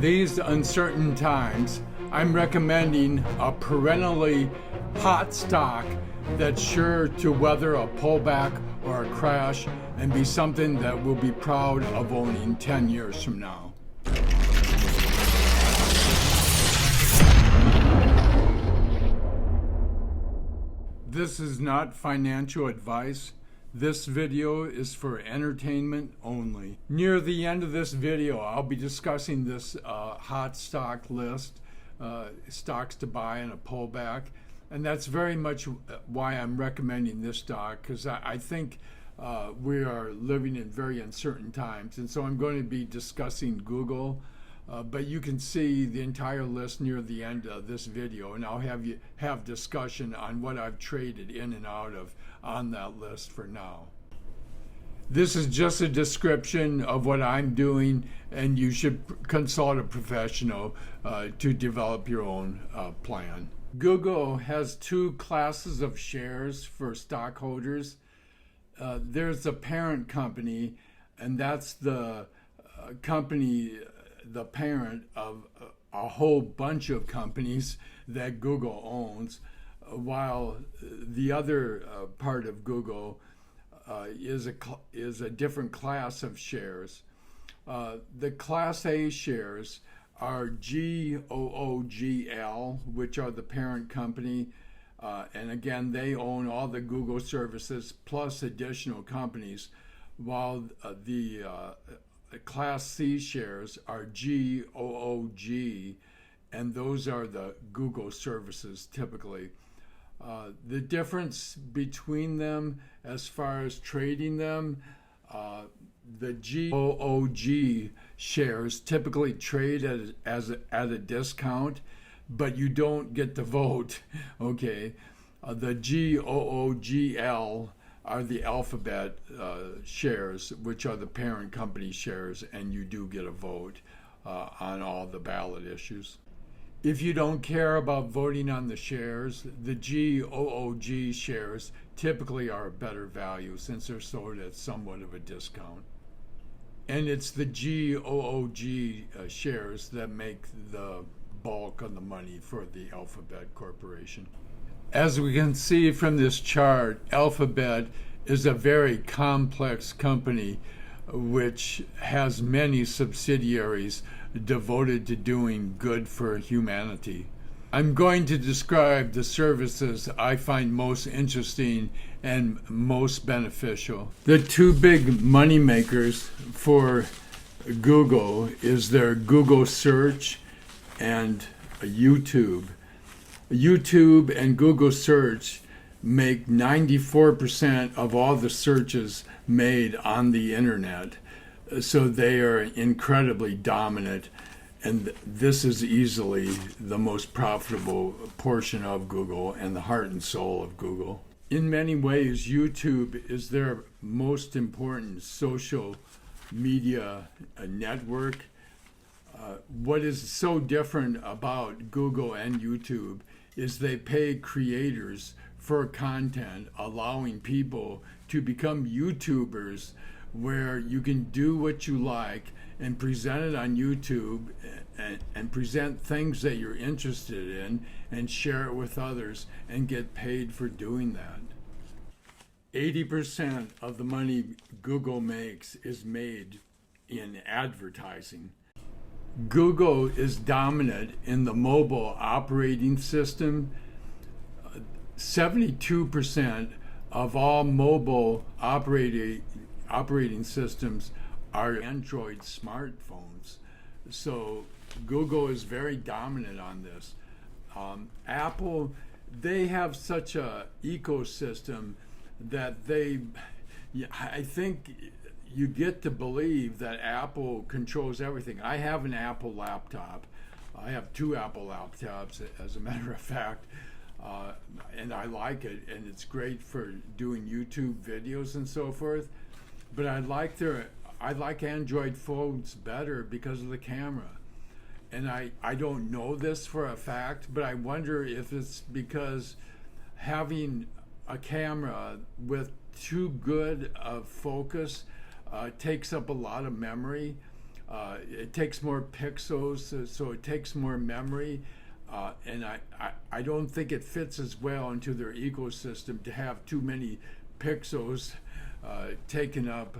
In these uncertain times, I'm recommending a perennially hot stock that's sure to weather a pullback or a crash and be something that we'll be proud of owning 10 years from now. This is not financial advice. This video is for entertainment only. Near the end of this video, I'll be discussing this hot stock list, stocks to buy in a pullback. And that's very much why I'm recommending this stock, because I think we are living in very uncertain times. And so I'm going to be discussing Google, but you can see the entire list near the end of this video, and I'll have discussion on what I've traded in and out of on that list for now. This is just a description of what I'm doing, and you should consult a professional to develop your own plan. Google has two classes of shares for stockholders. There's a parent company, and that's the company, the parent of a whole bunch of companies that Google owns, while the other part of Google is a different class of shares. The Class A shares are GOOGL, which are the parent company, and again, they own all the Google services plus additional companies, while the Class C shares are GOOG, and those are the Google services typically. The difference between them as far as trading them, the GOOG shares typically trade at a discount, but you don't get to vote, okay? The GOOGL are the Alphabet shares, which are the parent company shares, and you do get a vote on all the ballot issues. If you don't care about voting on the shares, the GOOG shares typically are a better value since they're sold at somewhat of a discount. And it's the GOOG shares that make the bulk of the money for the Alphabet Corporation. As we can see from this chart, Alphabet is a very complex company which has many subsidiaries devoted to doing good for humanity. I'm going to describe the services I find most interesting and most beneficial. The two big money makers for Google is their Google Search and YouTube. YouTube and Google Search make 94% of all the searches made on the internet. So they are incredibly dominant, and this is easily the most profitable portion of Google and the heart and soul of Google. In many ways, YouTube is their most important social media network. What is so different about Google and YouTube is they pay creators for content, allowing people to become YouTubers, where you can do what you like and present it on YouTube and present things that you're interested in and share it with others and get paid for doing that. 80% of the money Google makes is made in advertising. Google is dominant in the mobile operating system. 72% of all mobile operating systems are Android smartphones. So Google is very dominant on this. Apple, they have such a ecosystem that I think you get to believe that Apple controls everything. I have an Apple laptop. I have two Apple laptops, as a matter of fact, and I like it, and it's great for doing YouTube videos and so forth. But I like Android phones better because of the camera. And I don't know this for a fact, but I wonder if it's because having a camera with too good of focus takes up a lot of memory. It takes more pixels, so it takes more memory. And I don't think it fits as well into their ecosystem to have too many pixels taken up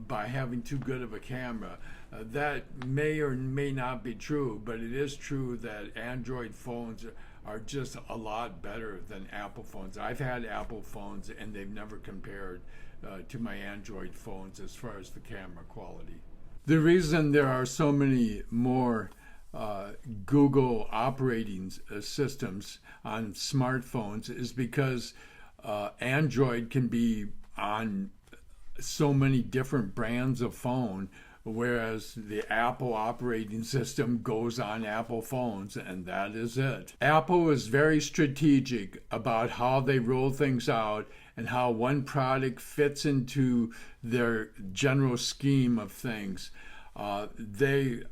by having too good of a camera. That may or may not be true, but it is true that Android phones are just a lot better than Apple phones. I've had Apple phones and they've never compared to my Android phones as far as the camera quality. The reason there are so many more Google operating systems on smartphones is because Android can be on so many different brands of phone, whereas the Apple operating system goes on Apple phones, and that is it. Apple is very strategic about how they roll things out and how one product fits into their general scheme of things. They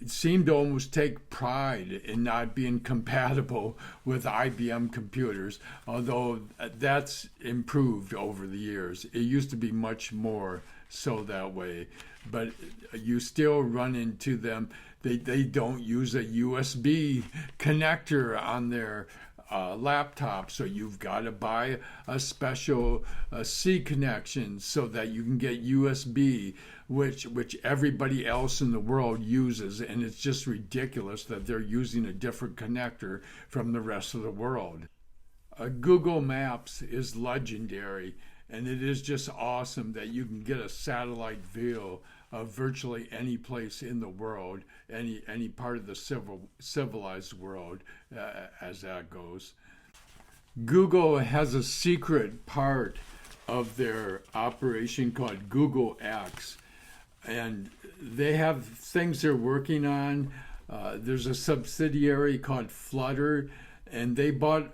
seem to almost take pride in not being compatible with IBM computers, although that's improved over the years. It used to be much more so that way, but you still run into them. They don't use a USB connector on their laptop, so you've got to buy a special C connection so that you can get USB, which everybody else in the world uses, and it's just ridiculous that they're using a different connector from the rest of the world. Google Maps is legendary, and it is just awesome that you can get a satellite view of virtually any place in the world, any part of the civilized world, as that goes. Google has a secret part of their operation called Google X, and they have things they're working on. There's a subsidiary called Flutter, and they bought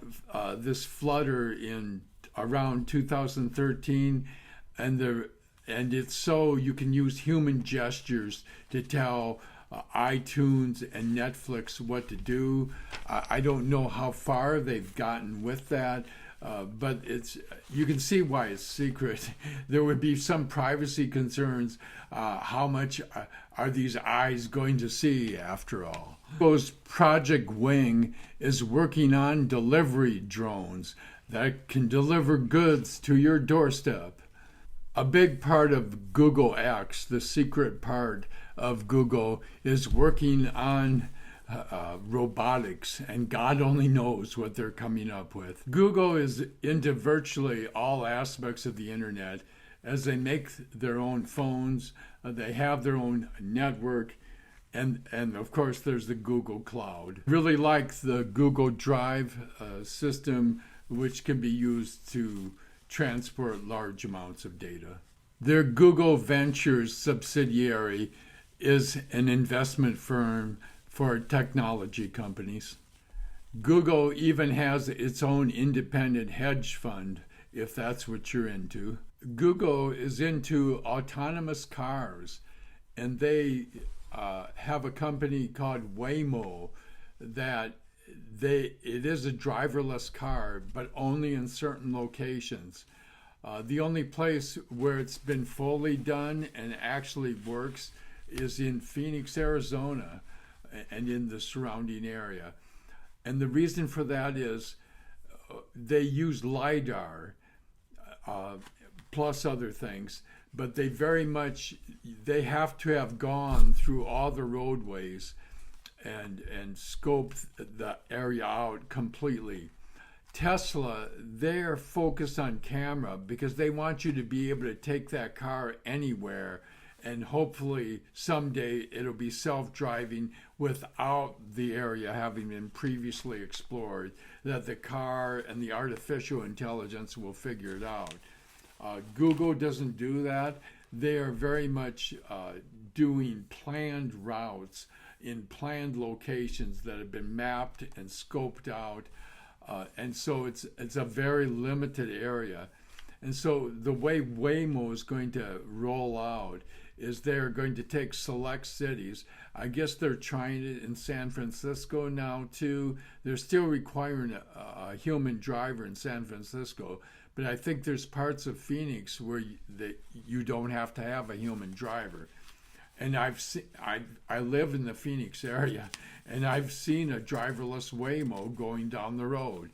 this Flutter in around 2013, and it's so you can use human gestures to tell iTunes and Netflix what to do. I don't know how far they've gotten with that, but you can see why it's secret. There would be some privacy concerns. How much are these eyes going to see after all? Google's Project Wing is working on delivery drones that can deliver goods to your doorstep. A big part of Google X, the secret part of Google, is working on robotics, and God only knows what they're coming up with. Google is into virtually all aspects of the internet as they make their own phones, they have their own network, and of course there's the Google Cloud. Really like the Google Drive system, which can be used to transport large amounts of data. Their Google Ventures subsidiary is an investment firm for technology companies. Google even has its own independent hedge fund, if that's what you're into. Google is into autonomous cars, and they have a company called Waymo that it is a driverless car, but only in certain locations. The only place where it's been fully done and actually works is in Phoenix, Arizona, and in the surrounding area. And the reason for that is they use LiDAR plus other things, but they have to have gone through all the roadways and scoped the area out completely. Tesla, they're focused on camera because they want you to be able to take that car anywhere, and hopefully someday it'll be self-driving without the area having been previously explored, that the car and the artificial intelligence will figure it out. Google doesn't do that. They are very much doing planned routes in planned locations that have been mapped and scoped out. And so it's a very limited area. And so the way Waymo is going to roll out is they're going to take select cities. I guess they're trying it in San Francisco now too. They're still requiring a human driver in San Francisco, but I think there's parts of Phoenix where you don't have to have a human driver. And I live in the Phoenix area, and I've seen a driverless Waymo going down the road.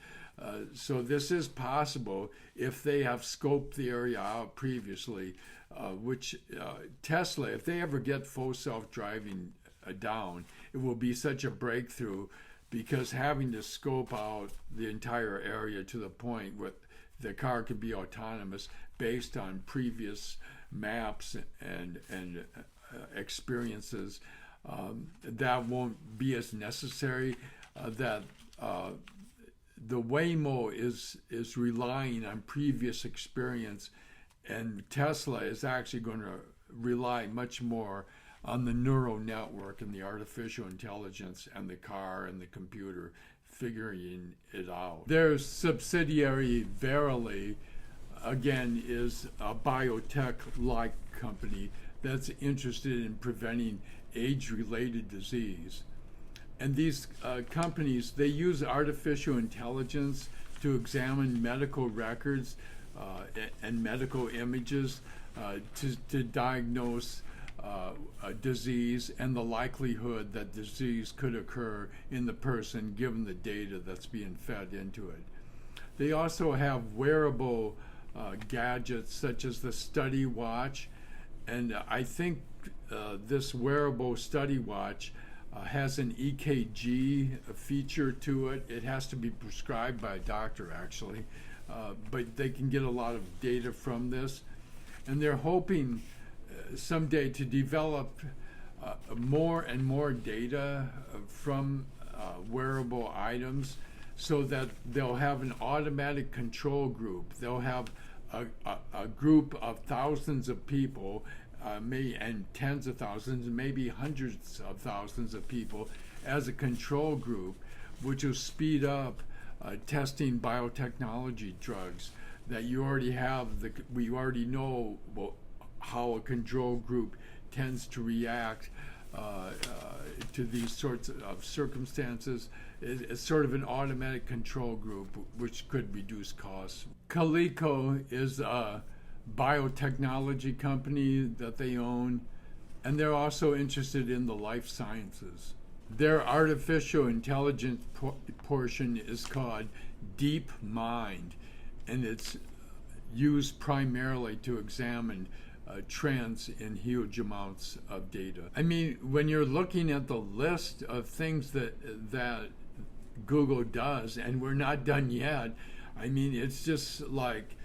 So this is possible if they have scoped the area out previously, which Tesla, if they ever get full self-driving down, it will be such a breakthrough, because having to scope out the entire area to the point where the car could be autonomous based on previous maps and experiences, that won't be as necessary. That the Waymo is relying on previous experience, and Tesla is actually going to rely much more on the neural network and the artificial intelligence and the car and the computer figuring it out. Their subsidiary, Verily, again, is a biotech-like company that's interested in preventing age-related disease. And these companies, they use artificial intelligence to examine medical records and medical images to diagnose a disease and the likelihood that disease could occur in the person given the data that's being fed into it. They also have wearable gadgets such as the Study Watch, and I think this wearable Study Watch has an EKG feature to it. It has to be prescribed by a doctor, actually, but they can get a lot of data from this, and they're hoping someday to develop more and more data from wearable items, so that they'll have an automatic control group. They'll have a group of thousands of people, and tens of thousands, maybe hundreds of thousands of people as a control group, which will speed up testing biotechnology drugs that you already have. We already know how a control group tends to react to these sorts of circumstances. It's sort of an automatic control group, which could reduce costs. Coleco is a biotechnology company that they own, and they're also interested in the life sciences. Their artificial intelligence portion is called DeepMind, and it's used primarily to examine trends in huge amounts of data. I mean, when you're looking at the list of things that Google does, and we're not done yet, I mean, it's just like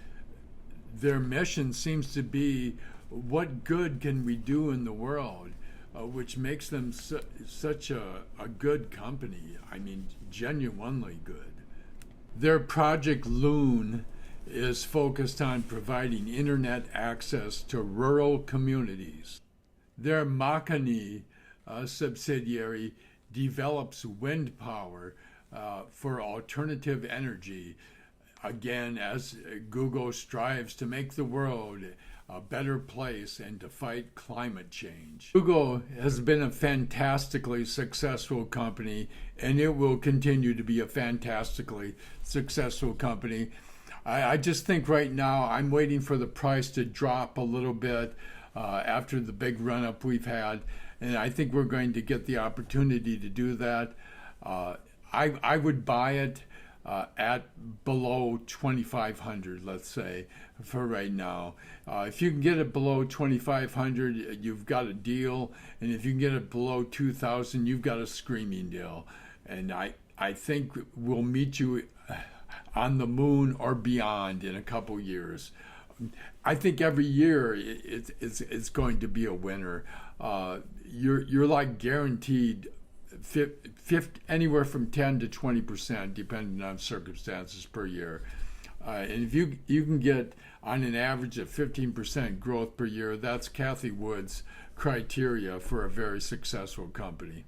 their mission seems to be, what good can we do in the world, which makes them such a good company. I mean, genuinely good. Their Project Loon is focused on providing internet access to rural communities. Their Makani subsidiary develops wind power for alternative energy, again, as Google strives to make the world a better place and to fight climate change. Google has been a fantastically successful company, and it will continue to be a fantastically successful company. I just think right now I'm waiting for the price to drop a little bit after the big run-up we've had, and I think we're going to get the opportunity to do that. I would buy it at below 2,500, let's say, for right now. If you can get it below 2,500, you've got a deal, and if you can get it below 2,000, you've got a screaming deal. And I think we'll meet you on the moon or beyond in a couple years. I think every year it's going to be a winner. You're like guaranteed anywhere from 10 to 20%, depending on circumstances, per year. And if you can get on an average of 15% growth per year, that's Kathy Wood's criteria for a very successful company.